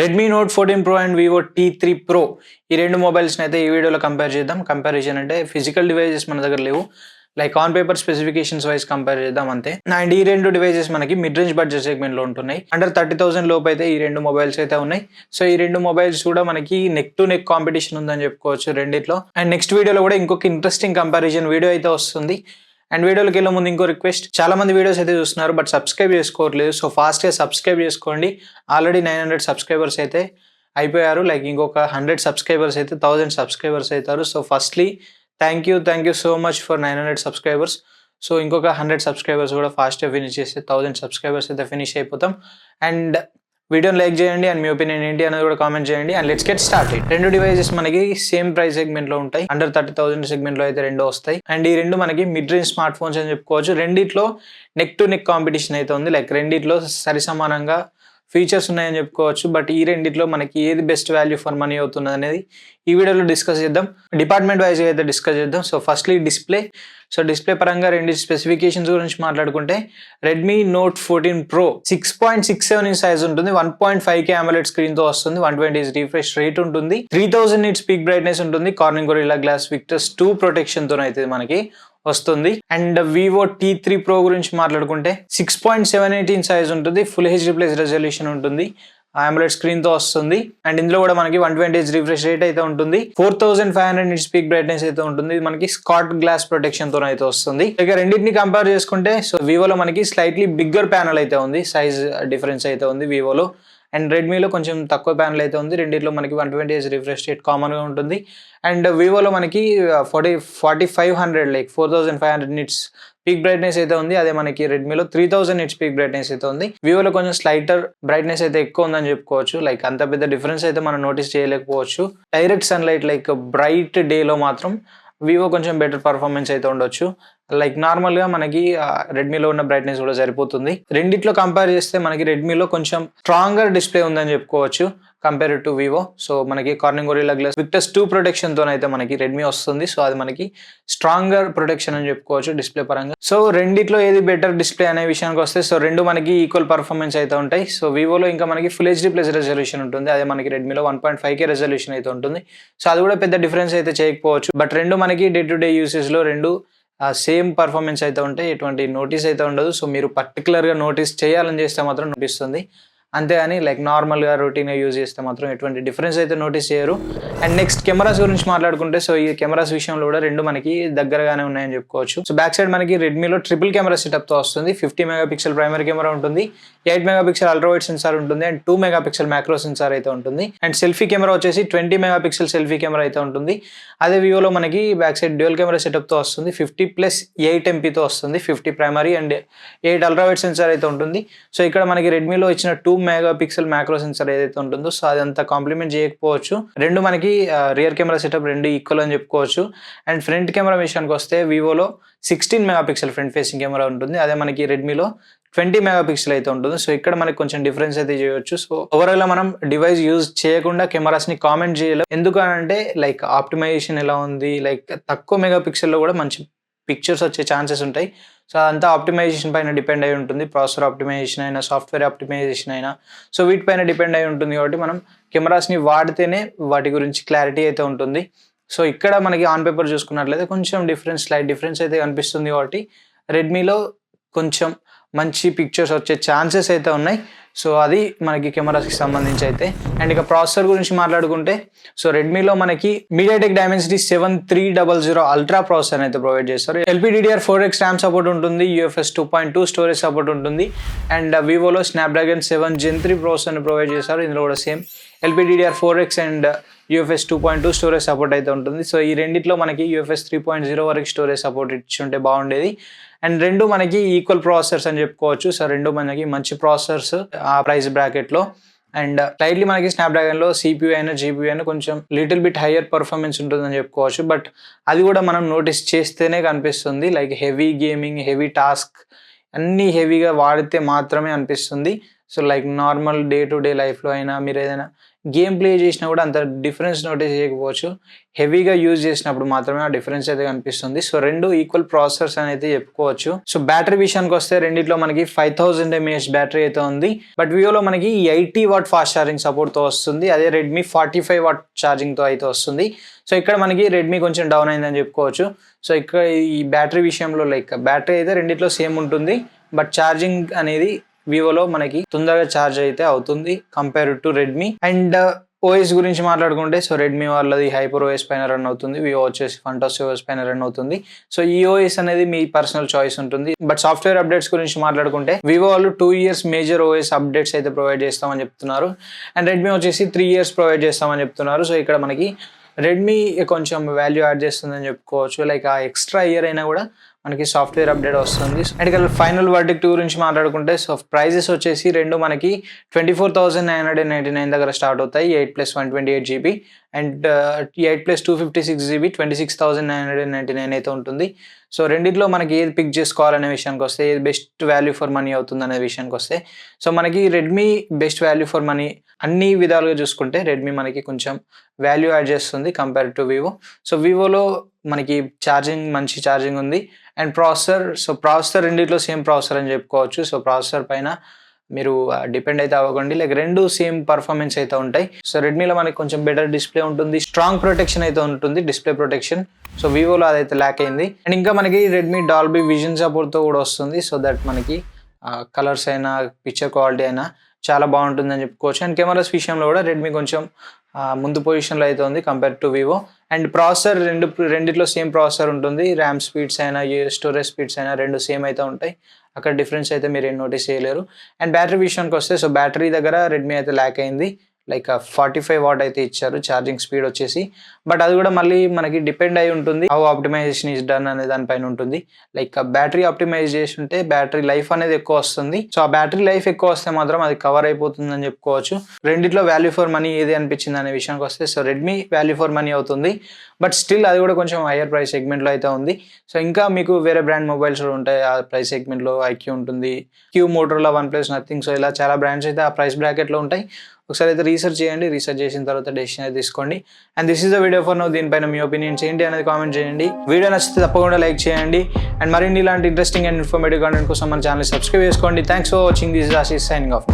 Redmi note 14 pro and Vivo T3 pro ఈ రెండు మొబైల్స్ని అయితే ఈ వీడియోలో కంపేర్ చేద్దాం. కంపారిజన్ అంటే ఫిజికల్ డివైజెస్ మన దగ్గర లేవు, like on paper specifications wise compare చేద్దాం అంతే. అండ్ ఈ రెండు డివైజెస్ మనకి మిడ్ రేంజ్ బడ్జెట్ సెగ్మెంట్ లో ఉంటున్నాయి. అండర్ 30,000 లోపు అయితే ఈ రెండు మొబైల్స్ అయితే ఉన్నాయి. సో ఈ రెండు మొబైల్స్ కూడా మనకి నెక్ టు నెక్ కాంపిటీషన్ ఉందని చెప్పుకోవచ్చు రెండిట్లో. అండ్ నెక్స్ట్ వీడియోలో కూడా ఇంకొక ఇంట్రెస్టింగ్ కంపారిజన్ వీడియో అయితే వస్తుంది. అండ్ వీడియోకి వెళ్ళే ముందు ఇంకో రిక్వెస్ట్, చాలా మంది వీడియోస్ అయితే చూస్తున్నారు బట్ సబ్స్క్రైబ్ చేసుకోవట్లేదు. సో ఫాస్ట్గా సబ్స్క్రైబ్ చేసుకోండి. ఆల్రెడీ 900 సబ్స్క్రైబర్స్ అయితే అయిపోయారు. లైక్ ఇంకొక 100 సబ్స్క్రైబర్స్ అయితే 1000 సబ్స్క్రైబర్స్ అవుతారు. So firstly thank you so much for 900 subscribers. So ఇంకొక 100 సబ్స్క్రైబర్స్ కూడా ఫాస్ట్గా ఫినిష్ చేస్తే 1000 సబ్స్క్రైబర్స్ అయితే ఫినిష్ అయిపోతాం. అండ్ వీడియోని లైక్ చేయండి అండ్ మీ ఒపీనియన్ ఏంటి అనేది కూడా కామెంట్ చేయండి. And let's get started. రెండు డివైజెస్ మనకి సేమ్ ప్రైస్ సెగ్మెంట్ లో ఉంటాయి. అండర్ 30,000 సెగ్మెంట్ లో అయితే రెండు వస్తాయి. అండ్ ఈ రెండు మనకి మిడ్ రేంజ్ స్మార్ట్ ఫోన్స్ అని చెప్పుకోవచ్చు. రెండిట్లో నెక్ టు నెక్ కాంపిటీషన్ అయితే ఉంది. లైక్ రెండిట్లో సరి సమానంగా ఫీచర్స్ ఉన్నాయని చెప్పుకోవచ్చు. బట్ ఈ రెండిట్లో మనకి ఏది బెస్ట్ వాల్యూ ఫర్ మనీ అవుతుంది అనేది ఈ వీడియోలో డిస్కస్ చేద్దాం. డిపార్ట్మెంట్ వైజ్ అయితే డిస్కస్ చేద్దాం. So firstly display. So display పరంగా రెండు స్పెసిఫికేషన్స్ గురించి మాట్లాడుకుంటే Redmi note 14 pro 6.67 inch size ఉంటుంది. 1.5K AMOLED స్క్రీన్ తో వస్తుంది. 120 రిఫ్రెష్ రేట్ ఉంటుంది. 3000 నిట్స్ పీక్ బ్రైట్నెస్ ఉంటుంది. కార్నింగ్ గొరిల్లా గ్లాస్ విక్టర్స్ 2 ప్రొటెక్షన్ తో అయితే మనకి వస్తుంది. అండ్ వివో T3 ప్రో గురించి మాట్లాడుకుంటే 6.78 ఇంచ్ సైజ్ ఉంటుంది. ఫుల్ హెచ్డీ ప్లస్ రెజల్యూషన్ ఉంటుంది. AMOLED స్క్రీన్ తో వస్తుంది. అండ్ ఇందులో కూడా మనకి 120 రిఫ్రెష్ రేట్ అయితే ఉంటుంది. 4500 నిట్స్ పీక్ బ్రైట్నెస్ అయితే ఉంటుంది. మనకి స్కాట్ గ్లాస్ ప్రొటెక్షన్ తో అయితే వస్తుంది. ఇక రెండింటిని కంపేర్ చేసుకుంటే సో వివోలో మనకి స్లైట్లీ బిగ్గర్ ప్యానల్ అయితే ఉంది. సైజ్ డిఫరెన్స్ అయితే ఉంది వివోలో. అండ్ రెడ్మీలో కొంచెం తక్కువ ప్యానల్ అయితే ఉంది. రెండిట్లో మనకి 120 రిఫ్రెష్ రేట్ కామన్ గా ఉంటుంది. అండ్ వివోలో మనకి 4500 లైక్ 4500 నిట్స్ పీక్ బ్రైట్నెస్ అయితే ఉంది. అదే మనకి రెడ్మీలో 3000 నిట్స్ పీక్ బ్రైట్నెస్ అయితే ఉంది. వివోలో కొంచెం స్లైటర్ బ్రైట్నెస్ అయితే ఎక్కువ ఉందని చెప్పుకోవచ్చు. లైక్ అంత పెద్ద డిఫరెన్స్ అయితే మనం నోటీస్ చేయలేకపోవచ్చు. డైరెక్ట్ సన్లైట్ లైక్ బ్రైట్ డేలో మాత్రం వివో కొంచెం బెటర్ పర్ఫార్మెన్స్ అయితే ఉండొచ్చు. లైక్ నార్మల్ గా మనకి రెడ్మీలో ఉన్న బ్రైట్నెస్ కూడా సరిపోతుంది. రెండిట్లో కంపేర్ చేస్తే మనకి రెడ్మీలో కొంచెం స్ట్రాంగర్ డిస్ప్లే ఉందని చెప్పుకోవచ్చు కంపేర్ టు వివో. సో మనకి కార్నింగ్ గొరిల్లా గ్లాస్ విక్టర్స్ 2 ప్రొటెక్షన్ తో అయితే మనకి రెడ్మీ వస్తుంది. సో అది మనకి స్ట్రాంగర్ ప్రొటెక్షన్ అని చెప్పుకోవచ్చు డిస్ప్లే పరంగా. సో రెండిట్లో ఏది బెటర్ డిస్ప్లే అనే విషయానికి వస్తే సో రెండు మనకి ఈక్వల్ పర్ఫార్మెన్స్ అయితే ఉంటాయి. సో వివోలో ఇంకా మనకి ఫుల్ హెచ్డీ ప్లస్ రెజల్యూషన్ ఉంటుంది. అదే మనకి రెడ్మీలో 1.5K రెజల్యూషన్ అయితే ఉంటుంది. సో అది కూడా పెద్ద డిఫరెన్స్ అయితే చేయకపోవచ్చు. బట్ రెండు మనకి డే టు డే యూసేజ్ లో రెండు సేమ్ పర్ఫార్మెన్స్ అయితే ఉంటాయి. ఎటువంటి నోటీస్ అయితే ఉండదు. సో మీరు పర్టికులర్ గా నోటీస్ చేయాలని చేస్తే మాత్రం నోటిస్తుంది. అంతేగాని లైక్ నార్మల్గా రొటీన్గా యూజ్ చేస్తే మాత్రం ఎటువంటి డిఫరెన్స్ అయితే నోటీస్ చేయరు. అండ్ నెక్స్ట్ కెమెరాస్ గురించి మాట్లాడుకుంటే సో ఈ కెమెరాస్ విషయంలో కూడా రెండు మనకి దగ్గరగానే ఉన్నాయని చెప్పుకోవచ్చు. సో బ్యాక్ సైడ్ మనకి రెడ్మీలో ట్రిపుల్ కెమెరా సెటప్ తో వస్తుంది. 50 మెగాపిక్సెల్ ప్రైమరీ కెమెరా ఉంటుంది. 8 మెగాపిక్సెల్ అల్ట్రా వైడ్ సెన్సార్ ఉంటుంది. అండ్ 2 మెగాపిక్సెల్ మ్యాక్రో సెన్సార్ అయితే ఉంటుంది. అండ్ సెల్ఫీ కెమెరా వచ్చేసి 20 మెగాపిక్సెల్ సెల్ఫీ కెమెరా అయితే ఉంటుంది. అదే వివోలో మనకి back side dual camera setup తో వస్తుంది. 50+8 MP తో వస్తుంది. 50 primary and 8 ultra wide sensor అయితే ఉంటుంది. సో ఇక్కడ మనకి రెడ్మీలో ఇచ్చిన 2 మెగాపిక్సెల్ మ్యాక్రో సెన్సార్ ఏదైతే ఉంటుందో సో అదంతా కాంప్లిమెంట్ చేయకపోవచ్చు. రెండు మనకి రియర్ కెమెరా సెటప్ రెండు ఈక్వల్ అని చెప్పుకోవచ్చు. అండ్ ఫ్రంట్ కెమెరా విషయానికి వస్తే వివోలో 16 మెగాపిక్సెల్ ఫ్రంట్ ఫేసింగ్ కెమెరా ఉంటుంది. అదే మనకి రెడ్మీలో 20 మెగాపిక్సెల్ అయితే ఉంటుంది. సో ఇక్కడ మనకి కొంచెం డిఫరెన్స్ అయితే చేయొచ్చు. సో ఓవరాల్ గా మనం డివైస్ యూజ్ చేయకుండా కెమెరాస్ ని కామెంట్ చేయలేం. ఎందుకు అంటే లైక్ ఆప్టిమైజేషన్ ఎలా ఉంది, లైక్ తక్కువ మెగాపిక్సెల్ లో కూడా మంచి పిక్చర్స్ వచ్చే ఛాన్సెస్ ఉంటాయి. సో అదంతా ఆప్టిమైజేషన్ పైన డిపెండ్ అయి ఉంటుంది. ప్రాసెసర్ ఆప్టిమైజేషన్ అయినా సాఫ్ట్వేర్ ఆప్టిమైజేషన్ అయినా సో వీటిపైన డిపెండ్ అయి ఉంటుంది. కాబట్టి మనం కెమెరాస్ని వాడితేనే వాటి గురించి క్లారిటీ అయితే ఉంటుంది. సో ఇక్కడ మనకి ఆన్ పేపర్ చూసుకున్నట్లయితే కొంచెం స్లైట్ డిఫరెన్స్ అయితే కనిపిస్తుంది. కాబట్టి రెడ్మీలో కొంచెం మంచి పిక్చర్స్ వచ్చే ఛాన్సెస్ అయితే ఉన్నాయి. సో అది మనకి కెమెరాస్కి సంబంధించి అయితే. అండ్ ఇక ప్రాసెసర్ గురించి మాట్లాడుకుంటే సో రెడ్మీలో మనకి MediaTek Dimensity 7300 అల్ట్రా ప్రాసెసర్ అయితే ప్రొవైడ్ చేస్తారు. LPDDR4X ర్యామ్ సపోర్ట్ ఉంటుంది. UFS 2.2 స్టోరేజ్ సపోర్ట్ ఉంటుంది. అండ్ వివోలో Snapdragon 7 Gen 3 ప్రాసెసర్ని ప్రొవైడ్ చేస్తారు. ఇందులో కూడా same LPDDR4X and UFS 2.2 storage support అయితే ఉంటుంది. సో ఈ రెండిట్లో మనకి UFS 3.0 వరకు స్టోరేజ్ సపోర్ట్ ఇచ్చి ఉంటే బాగుండేది. అండ్ రెండు మనకి ఈక్వల్ ప్రాసెసర్స్ అని చెప్పుకోవచ్చు. సో రెండు మనకి మంచి ప్రాసెసర్స్ ఆ ప్రైస్ బ్రాకెట్ లో. అండ్ స్లైట్లీ మనకి స్నాప్డ్రాగన్ లో CPU అయినా GPU అయినా కొంచెం లిటిల్ బిట్ హయ్యర్ పర్ఫార్మెన్స్ ఉంటుందని చెప్పుకోవచ్చు. బట్ అది కూడా మనం నోటీస్ చేస్తేనే కనిపిస్తుంది. Like heavy gaming, heavy task అన్ని హెవీగా వాడితే మాత్రమే అనిపిస్తుంది. So like normal day to day లైఫ్లో అయినా మీరు ఏదైనా గేమ్ ప్లే చేసినా కూడా అంత డిఫరెన్స్ నోటీస్ చేయకపోవచ్చు. హెవీగా యూజ్ చేసినప్పుడు మాత్రమే ఆ డిఫరెన్స్ అయితే కనిపిస్తుంది. సో రెండు ఈక్వల్ ప్రాసెసర్స్ అని అయితే చెప్పుకోవచ్చు. సో బ్యాటరీ విషయానికి వస్తే రెండిట్లో మనకి 5000 mAh బ్యాటరీ అయితే ఉంది. బట్ వివోలో మనకి 80 వాట్ ఫాస్ట్ ఛార్జింగ్ సపోర్ట్తో వస్తుంది. అదే రెడ్మీ 45 వాట్ ఛార్జింగ్తో అయితే వస్తుంది. సో ఇక్కడ మనకి రెడ్మీ కొంచెం డౌన్ అయిందని చెప్పుకోవచ్చు. సో ఇక్కడ ఈ బ్యాటరీ విషయంలో లైక్ బ్యాటరీ అయితే రెండిట్లో సేమ్ ఉంటుంది. బట్ ఛార్జింగ్ అనేది వివోలో మనకి తొందరగా ఛార్జ్ అయితే అవుతుంది compare to Redmi. And OS గురించి మాట్లాడుకుంటే సో రెడ్మీ వాళ్ళది హైపర్ ఓఎస్ పైన రన్ అవుతుంది, వివో వచ్చేసి ఫంటాస్ ఓఎస్ పైన రన్ అవుతుంది. సో ఈ ఓఎస్ అనేది మీ పర్సనల్ చాయిస్ ఉంటుంది. బట్ సాఫ్ట్వేర్ అప్డేట్స్ గురించి మాట్లాడుకుంటే వివో వాళ్ళు 2 years మేజర్ ఓఎస్ అప్డేట్స్ అయితే ప్రొవైడ్ చేస్తామని చెప్తున్నారు. అండ్ రెడ్మీ వచ్చేసి 3 years ప్రొవైడ్ చేస్తామని చెప్తున్నారు. సో ఇక్కడ మనకి రెడ్మీ కొంచెం వాల్యూ యాడ్ చేస్తుందని చెప్పుకోవచ్చు. లైక్ ఆ ఎక్స్ట్రా ఇయర్ అయినా కూడా మనకి సాఫ్ట్వేర్ అప్డేట్ వస్తుంది. అండ్ ఇక్కడ ఫైనల్ వర్డిక్ట్ గురించి మాట్లాడుకుంటే సో ప్రైజెస్ వచ్చేసి రెండు మనకి 24,999 దగ్గర స్టార్ట్ అవుతాయి. 8+128GB అండ్ 8+256GB 26,999 అయితే ఉంటుంది. సో రెండిట్లో మనకి ఏది పిక్ చేసుకోవాలనే విషయానికి వస్తే, ఏది బెస్ట్ వాల్యూ ఫర్ మనీ అవుతుంది అనే విషయానికి వస్తే, సో మనకి Redmi best value for money అన్ని విధాలుగా చూసుకుంటే రెడ్మీ మనకి కొంచెం వాల్యూ యాడ్ చేస్తుంది కంపేర్ టు వివో. సో వివోలో మనకి ఛార్జింగ్ మంచి ఛార్జింగ్ ఉంది. అండ్ ప్రాసెసర్ రెండిట్లో సేమ్ ప్రాసెసర్ అని చెప్పుకోవచ్చు. సో ప్రాసెసర్ పైన మీరు డిపెండ్ అయితే అవ్వకండి, లైక్ రెండు సేమ్ పర్ఫార్మెన్స్ అయితే ఉంటాయి. సో రెడ్మీలో మనకి కొంచెం బెటర్ డిస్ప్లే ఉంటుంది, స్ట్రాంగ్ ప్రొటెక్షన్ అయితే ఉంటుంది, డిస్ప్లే ప్రొటెక్షన్. సో వివోలో అదైతే ల్యాక్ అయింది. అండ్ ఇంకా మనకి రెడ్మీ డాల్బీ విజన్ సపోర్ట్తో కూడా వస్తుంది. సో దట్ మనకి కలర్స్ అయినా పిక్చర్ క్వాలిటీ అయినా చాలా బాగుంటుందని చెప్పుకోవచ్చు. అండ్ కెమెరాస్ విషయంలో కూడా రెడ్మీ కొంచెం ముందు పొజిషన్లో అయితే ఉంది compare to Vivo. And processor రెండిట్లో సేమ్ ప్రాసెసర్ ఉంటుంది. ర్యామ్ స్పీడ్స్ అయినా స్టోరేజ్ స్పీడ్స్ అయినా రెండు సేమ్ అయితే ఉంటాయి. అక్కడ డిఫరెన్స్ అయితే మీరు ఏం నోటీస్ చేయలేరు. అండ్ బ్యాటరీ విషయానికి వస్తే సో బ్యాటరీ దగ్గర రెడ్మీ అయితే ల్యాక్ అయింది. లైక్ 45 వాట్ అయితే ఇచ్చారు ఛార్జింగ్ స్పీడ్ వచ్చేసి. బట్ అది కూడా మళ్ళీ మనకి డిపెండ్ అయి ఉంటుంది, హౌ ఆప్టిమైజేషన్ ఈస్ డన్ అనే దానిపైన ఉంటుంది. లైక్ బ్యాటరీ ఆప్టిమైజ్ చేసి ఉంటే బ్యాటరీ లైఫ్ అనేది ఎక్కువ వస్తుంది. సో ఆ బ్యాటరీ లైఫ్ ఎక్కువ వస్తే మాత్రం అది కవర్ అయిపోతుంది అని చెప్పుకోవచ్చు. రెండిట్లో వాల్యూ ఫర్ మనీ ఏది అనిపించింది అనే విషయానికి వస్తే so Redmi value for money అవుతుంది. బట్ స్టిల్ అది కూడా కొంచెం హయ్యర్ ప్రైస్ సెగ్మెంట్లో అయితే ఉంది. సో ఇంకా మీకు వేరే బ్రాండ్ మొబైల్స్ కూడా ఉంటాయి ఆ ప్రైస్ సెగ్మెంట్లో. ఐక్యూ ఉంటుంది, మోటరోలా, వన్ప్లస్, నథింగ్. సో ఇలా చాలా బ్రాండ్స్ అయితే ఆ ప్రైస్ బ్రాకెట్లో ఉంటాయి. ఒకసారి అయితే రీసెర్చ్ చేయండి, రీసెర్చ్ చేసిన తర్వాత డెసిషన్ అయితే తీసుకోండి. And this is the video for now. దీనిపైన మీ ఒపీనియన్స్ ఏంటి అనేది కామెంట్ చేయండి. వీడియో నచ్చితే తప్పకుండా లైక్ చేయండి. అండ్ మరిన్ని ఇలాంటి ఇంట్రెస్టింగ్ అండ్ ఇన్ఫర్మేటివ్ కంటెంట్ కోసం మన ఛానల్ సబ్స్క్రైబ్ చేసుకోండి. Thanks for watching. This is Ashish signing off.